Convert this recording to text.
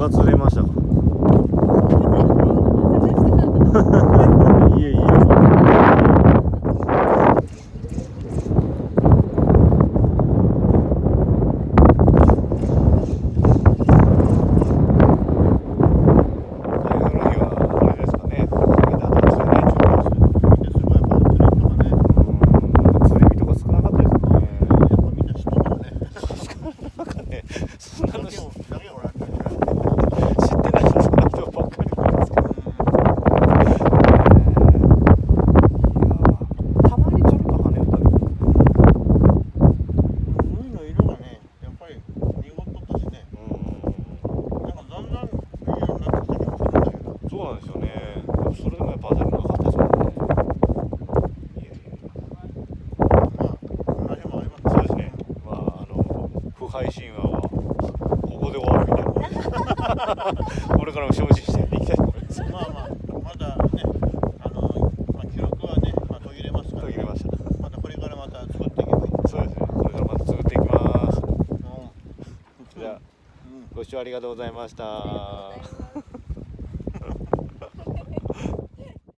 が釣れましたか。いえいえ。そうなんですよね。それでもやっぱ当たりなかったですもんね。そうですね。不敗神話はここで終わるみたいな。これからも精進していきたいと思います。まだね、記録はね、途切れますから、ね。途切れました。またこれからまた作っていけばいい。そうですね。これからまた作っていきます。じゃあ、ご視聴ありがとうございました。